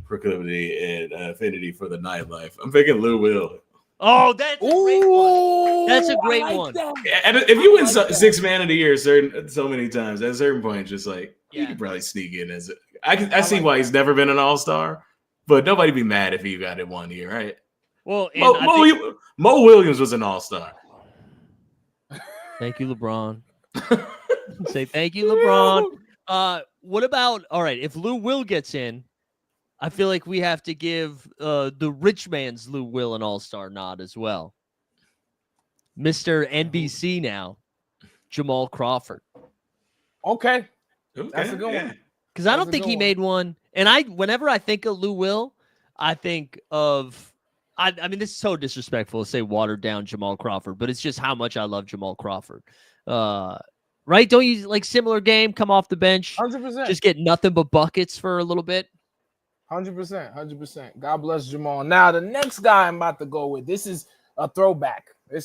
Speaker 3: proclivity and affinity for the nightlife. I'm picking Lou Will.
Speaker 1: Oh, that's a great one. That's a great one.
Speaker 3: And if you win six man of the year so many times, at a certain point, just like you could probably sneak in as I see why he's never been an All-Star, but nobody be mad if he got it 1 year, right?
Speaker 1: Well,
Speaker 3: Mo Williams was an All-Star.
Speaker 1: Thank you, LeBron. Say thank you, LeBron. What about all right? If Lou Will gets in, I feel like we have to give the rich man's Lou Will an All-Star nod as well. Mr. NBC now, Jamal Crawford.
Speaker 2: Okay. That's a good one.
Speaker 1: Because I don't think he made one. And whenever I think of Lou Will, I think of I mean, this is so disrespectful to say watered down Jamal Crawford, but it's just how much I love Jamal Crawford. Right? Don't you like similar game, come off the bench,
Speaker 2: 100%.
Speaker 1: Just get nothing but buckets for a little bit?
Speaker 2: 100%. God bless Jamal. Now, the next guy I'm about to go with, this is a throwback. I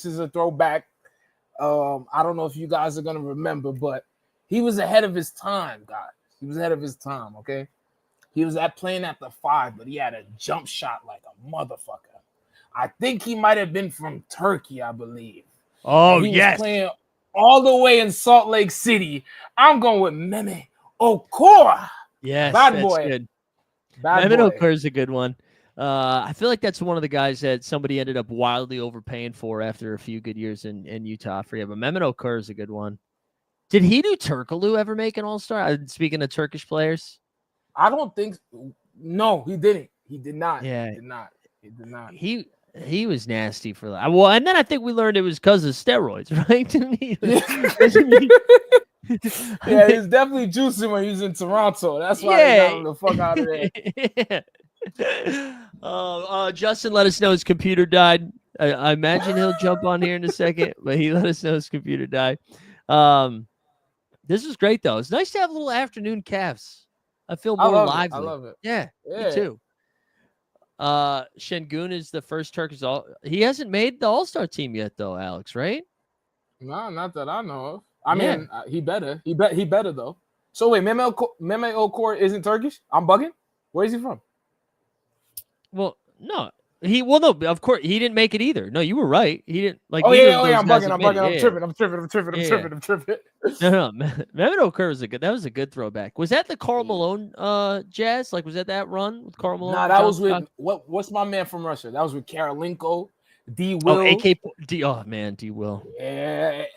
Speaker 2: don't know if you guys are going to remember, but he was ahead of his time, guys. He was ahead of his time, okay? He was playing at the 5, but he had a jump shot like a motherfucker. I think he might have been from Turkey, I believe.
Speaker 1: Oh,
Speaker 2: he was playing all the way in Salt Lake City. I'm going with Meme Okora.
Speaker 1: Yes,
Speaker 2: bad boy.
Speaker 1: Good. Meme Okora is a good one. I feel like that's one of the guys that somebody ended up wildly overpaying for after a few good years in Utah. I forget, but Meme Okora is a good one. Did he do Turkoglu ever make an All-Star? Speaking of Turkish players,
Speaker 2: I don't think. No, he didn't. He did not.
Speaker 1: Yeah,
Speaker 2: he did not.
Speaker 1: He was nasty for that. Well, and then I think we learned it was because of steroids, right?
Speaker 2: Yeah, he's definitely juicing when he's in Toronto. That's why they got him the fuck out of there.
Speaker 1: Justin let us know his computer died. I imagine he'll jump on here in a second, but he let us know his computer died. This is great though. It's nice to have a little afternoon Cavs. I feel more lively.
Speaker 2: I love it.
Speaker 1: Yeah, me too. Şengün is the first Turkish he hasn't made the All-Star team yet though, Alex, right?
Speaker 2: No, not that I know of. I mean, he better. He better though. So wait, Meme Okora isn't Turkish? I'm bugging. Where is he from?
Speaker 1: Well, no. No, of course he didn't make it either. No, you were right. He didn't like
Speaker 2: Oh
Speaker 1: neither
Speaker 2: yeah,
Speaker 1: of
Speaker 2: oh
Speaker 1: those
Speaker 2: yeah, I'm
Speaker 1: guys
Speaker 2: bugging,
Speaker 1: admitted.
Speaker 2: I'm
Speaker 1: Yeah,
Speaker 2: tripping, I'm tripping.
Speaker 1: no. Mehmet Okur was that was a good throwback. Was that the Karl Malone Jazz? Like was that run with Karl Malone?
Speaker 2: Nah,
Speaker 1: And
Speaker 2: that
Speaker 1: John
Speaker 2: was with
Speaker 1: Stockton?
Speaker 2: what's my man from Russia? That was with Karolinko, D.
Speaker 1: Oh,
Speaker 2: Will,
Speaker 1: AK D. Oh man, D. Will.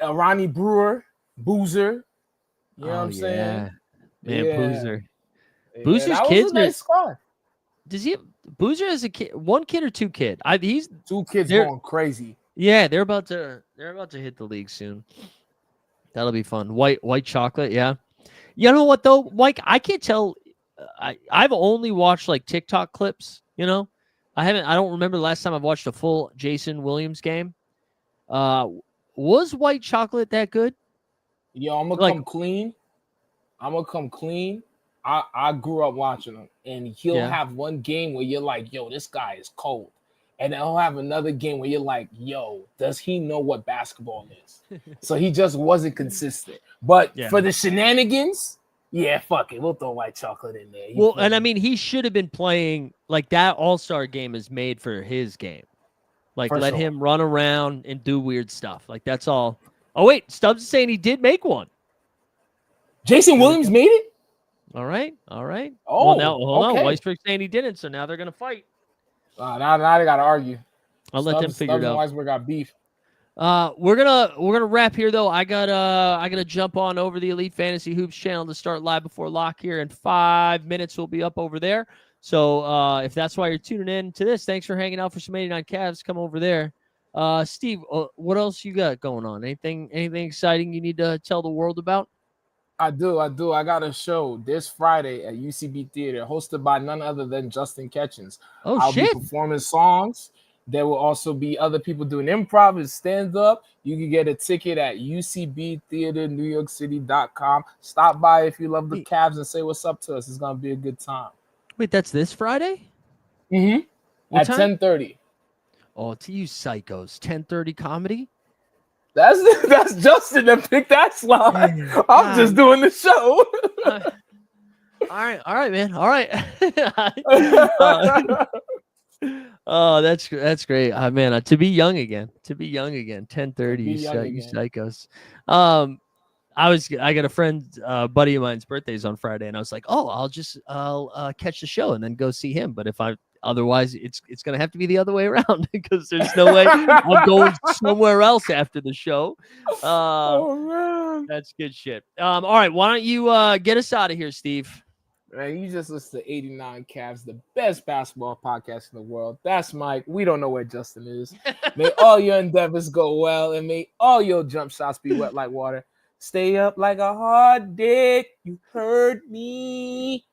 Speaker 2: Ronnie Brewer, Boozer. You know what
Speaker 1: Oh
Speaker 2: I'm saying?
Speaker 1: yeah, man,
Speaker 2: Yeah,
Speaker 1: Boozer.
Speaker 2: yeah,
Speaker 1: Boozer's
Speaker 2: that was
Speaker 1: kids
Speaker 2: a nice squad.
Speaker 1: Does he? Boozer has a kid, one kid or two kid? He's
Speaker 2: 2 kids
Speaker 1: they're
Speaker 2: going crazy.
Speaker 1: yeah, they're about to hit the league soon. That'll be fun. White chocolate, yeah. You know what though, Mike? I can't tell. I've only watched like TikTok clips. You know, I don't remember the last time I've watched a full Jason Williams game. Was white chocolate that good?
Speaker 2: Yo, I'm gonna
Speaker 1: Like,
Speaker 2: come clean. I grew up watching him, and he'll
Speaker 1: yeah.
Speaker 2: have one game where you're like, yo, this guy is cold. And then he'll have another game where you're like, yo, does he know what basketball is? So he just wasn't consistent. But
Speaker 1: Yeah.
Speaker 2: for the shenanigans, yeah, fuck it. We'll throw white chocolate in there.
Speaker 1: Well, and I mean, he should have been playing like that. All-Star game is made for his game. Like, let him run around and do weird stuff. Like, that's all. Oh, wait. Stubbs is saying he did make one.
Speaker 2: Jason Williams made it?
Speaker 1: All right. All right.
Speaker 2: Oh,
Speaker 1: well, now, hold on.
Speaker 2: okay.
Speaker 1: Weisberg's saying he didn't, so now they're going to fight.
Speaker 2: Now they got to argue.
Speaker 1: I'll let them figure it out.
Speaker 2: Weisberg got beef.
Speaker 1: We're gonna wrap here though. I gotta jump on over the Elite Fantasy Hoops channel to start live before lock here in 5 minutes. We'll be up over there. So if that's why you're tuning in to this, thanks for hanging out for some 89 Cavs. Come over there. Steve, what else you got going on? Anything exciting you need to tell the world about?
Speaker 2: I do. I got a show this Friday at UCB Theater, hosted by none other than Justin Ketchens. I'll be performing songs. There will also be other people doing improv and stand-up. You can get a ticket at UCBtheaterNewYorkCity.com. Stop by if you love the Cavs and say what's up to us. It's going to be a good time.
Speaker 1: Wait, that's this Friday?
Speaker 2: Mm-hmm. At 10:30.
Speaker 1: Oh, to you psychos. 10:30 comedy?
Speaker 2: That's Justin that picked that slot. I'm just doing the show.
Speaker 1: All right, man. All right. Oh, that's great. Man, to be young again. 10:30, you psychos. I got a friend, buddy of mine's birthday's on Friday, and I was like, oh, I'll catch the show and then go see him. But otherwise it's gonna have to be the other way around because there's no way I'm going somewhere else after the show.
Speaker 2: Oh man,
Speaker 1: that's good shit. All right, why don't you get us out of here, Steve?
Speaker 2: Man, you just listen to 89 Cavs, the best basketball podcast in the world. That's Mike. We don't know where Justin is. May all your endeavors go well, and may all your jump shots be wet like water. Stay up like a hard dick. You heard me.